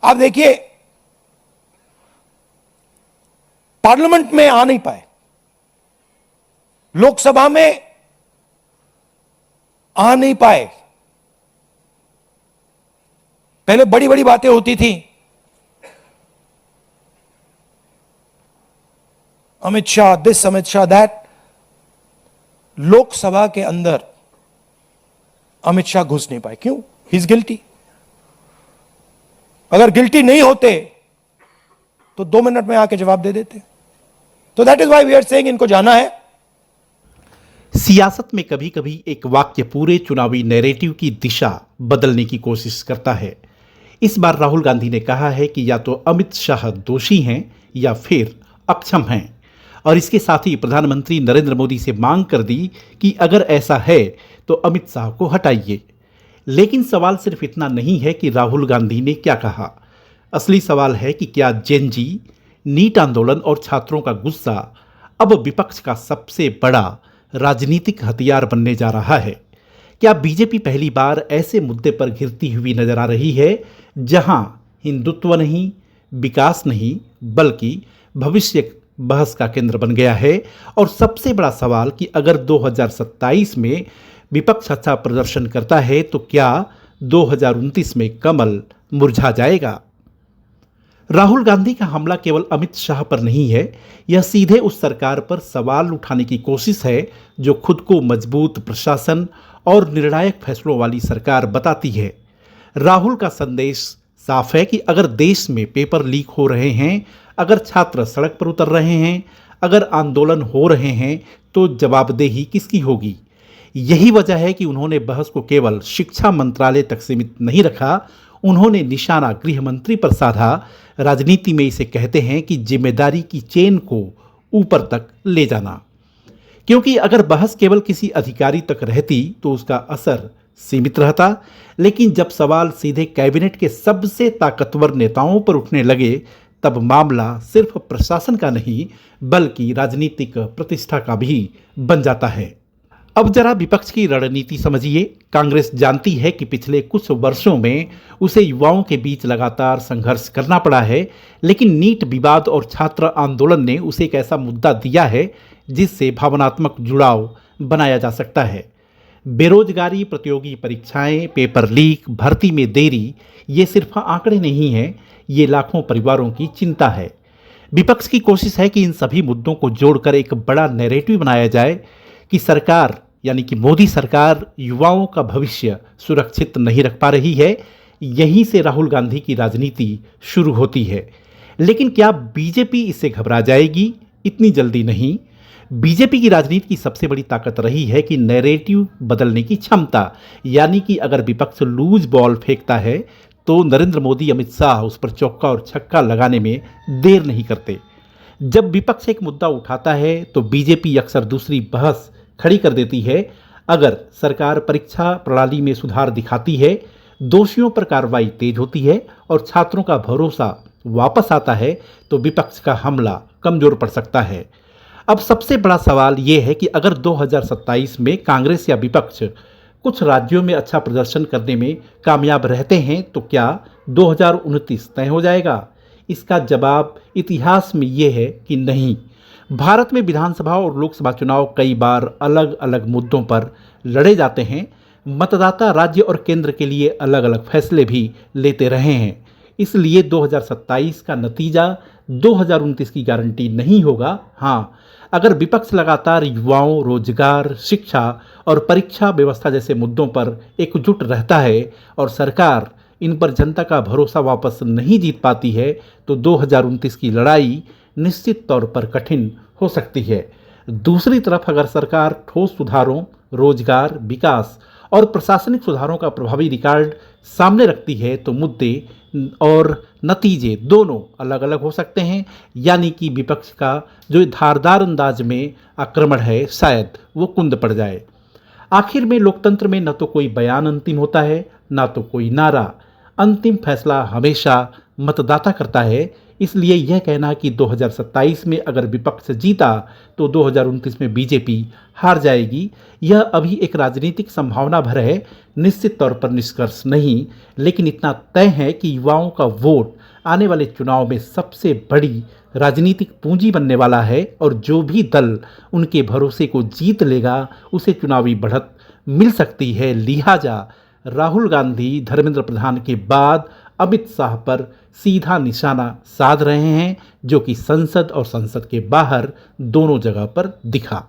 आप देखिए, पार्लियामेंट में आ नहीं पाए, लोकसभा में आ नहीं पाए। पहले बड़ी बड़ी बातें होती थी, अमित शाह दिस, अमित शाह दैट। लोकसभा के अंदर अमित शाह घुस नहीं पाए। क्यों? He is guilty. अगर गिल्टी नहीं होते तो 2 मिनट में आके जवाब दे देते। तो that is why we are saying इनको जाना है। सियासत में कभी कभी एक वाक्य पूरे चुनावी नैरेटिव की दिशा बदलने की कोशिश करता है। इस बार राहुल गांधी ने कहा है कि या तो अमित शाह दोषी हैं या फिर अक्षम हैं, और इसके साथ ही प्रधानमंत्री नरेंद्र मोदी से मांग कर दी कि अगर ऐसा है तो अमित शाह को हटाइए। लेकिन सवाल सिर्फ इतना नहीं है कि राहुल गांधी ने क्या कहा। असली सवाल है कि क्या जेनजी, नीट आंदोलन और छात्रों का गुस्सा अब विपक्ष का सबसे बड़ा राजनीतिक हथियार बनने जा रहा है? क्या बीजेपी पहली बार ऐसे मुद्दे पर घिरती हुई नजर आ रही है जहां हिंदुत्व नहीं, विकास नहीं, बल्कि भविष्य बहस का केंद्र बन गया है? और सबसे बड़ा सवाल कि अगर 2027 में विपक्ष अच्छा प्रदर्शन करता है तो क्या 2029 में कमल मुरझा जाएगा? राहुल गांधी का हमला केवल अमित शाह पर नहीं है, यह सीधे उस सरकार पर सवाल उठाने की कोशिश है जो खुद को मजबूत प्रशासन और निर्णायक फैसलों वाली सरकार बताती है। राहुल का संदेश साफ है कि अगर देश में पेपर लीक हो रहे हैं, अगर छात्र सड़क पर उतर रहे हैं, अगर आंदोलन हो रहे हैं, तो जवाबदेही किसकी होगी? यही वजह है कि उन्होंने बहस को केवल शिक्षा मंत्रालय तक सीमित नहीं रखा, उन्होंने निशाना गृह मंत्री पर साधा। राजनीति में इसे कहते हैं कि जिम्मेदारी की चेन को ऊपर तक ले जाना। क्योंकि अगर बहस केवल किसी अधिकारी तक रहती तो उसका असर सीमित रहता, लेकिन जब सवाल सीधे कैबिनेट के सबसे ताकतवर नेताओं पर उठने लगे, तब मामला सिर्फ प्रशासन का नहीं बल्कि राजनीतिक प्रतिष्ठा का भी बन जाता है। अब जरा विपक्ष की रणनीति समझिए। कांग्रेस जानती है कि पिछले कुछ वर्षों में उसे युवाओं के बीच लगातार संघर्ष करना पड़ा है, लेकिन नीट विवाद और छात्र आंदोलन ने उसे एक ऐसा मुद्दा दिया है जिससे भावनात्मक जुड़ाव बनाया जा सकता है। बेरोजगारी, प्रतियोगी परीक्षाएं, पेपर लीक, भर्ती में देरी, ये सिर्फ आंकड़े नहीं हैं, ये लाखों परिवारों की चिंता है। विपक्ष की कोशिश है कि इन सभी मुद्दों को जोड़कर एक बड़ा नैरेटिव बनाया जाए कि सरकार यानी कि मोदी सरकार युवाओं का भविष्य सुरक्षित नहीं रख पा रही है। यहीं से राहुल गांधी की राजनीति शुरू होती है। लेकिन क्या बीजेपी इससे घबरा जाएगी? इतनी जल्दी नहीं। बीजेपी की राजनीति की सबसे बड़ी ताकत रही है कि नैरेटिव बदलने की क्षमता, यानी कि अगर विपक्ष लूज बॉल फेंकता है तो नरेंद्र मोदी, अमित शाह उस पर चौका और छक्का लगाने में देर नहीं करते। जब विपक्ष एक मुद्दा उठाता है तो बीजेपी अक्सर दूसरी बहस खड़ी कर देती है। अगर सरकार परीक्षा प्रणाली में सुधार दिखाती है, दोषियों पर कार्रवाई तेज होती है और छात्रों का भरोसा वापस आता है, तो विपक्ष का हमला कमजोर पड़ सकता है। अब सबसे बड़ा सवाल यह है कि अगर 2027 में कांग्रेस या विपक्ष कुछ राज्यों में अच्छा प्रदर्शन करने में कामयाब रहते हैं तो क्या 2029 तय हो जाएगा? इसका जवाब इतिहास में यह है कि नहीं। भारत में विधानसभा और लोकसभा चुनाव कई बार अलग अलग मुद्दों पर लड़े जाते हैं। मतदाता राज्य और केंद्र के लिए अलग अलग फैसले भी लेते रहे हैं। इसलिए 2027 का नतीजा 2029 की गारंटी नहीं होगा। हाँ, अगर विपक्ष लगातार युवाओं, रोजगार, शिक्षा और परीक्षा व्यवस्था जैसे मुद्दों पर एकजुट रहता है और सरकार इन पर जनता का भरोसा वापस नहीं जीत पाती है, तो 2029 की लड़ाई निश्चित तौर पर कठिन हो सकती है। दूसरी तरफ अगर सरकार ठोस सुधारों, रोजगार, विकास और प्रशासनिक सुधारों का प्रभावी रिकॉर्ड सामने रखती है तो मुद्दे और नतीजे दोनों अलग अलग हो सकते हैं। यानी कि विपक्ष का जो धारदार अंदाज में आक्रमण है, शायद वो कुंद पड़ जाए। आखिर में लोकतंत्र में न तो कोई बयान अंतिम होता है, ना तो कोई नारा। अंतिम फैसला हमेशा मतदाता करता है, इसलिए यह कहना कि 2027 में अगर विपक्ष जीता तो 2029 में बीजेपी हार जाएगी, यह अभी एक राजनीतिक संभावना भर है, निश्चित तौर पर निष्कर्ष नहीं। लेकिन इतना तय है कि युवाओं का वोट आने वाले चुनाव में सबसे बड़ी राजनीतिक पूंजी बनने वाला है और जो भी दल उनके भरोसे को जीत लेगा उसे चुनावी बढ़त मिल सकती है। लिहाजा राहुल गांधी धर्मेंद्र प्रधान के बाद अमित शाह पर सीधा निशाना साध रहे हैं, जो कि संसद और संसद के बाहर दोनों जगह पर दिखा।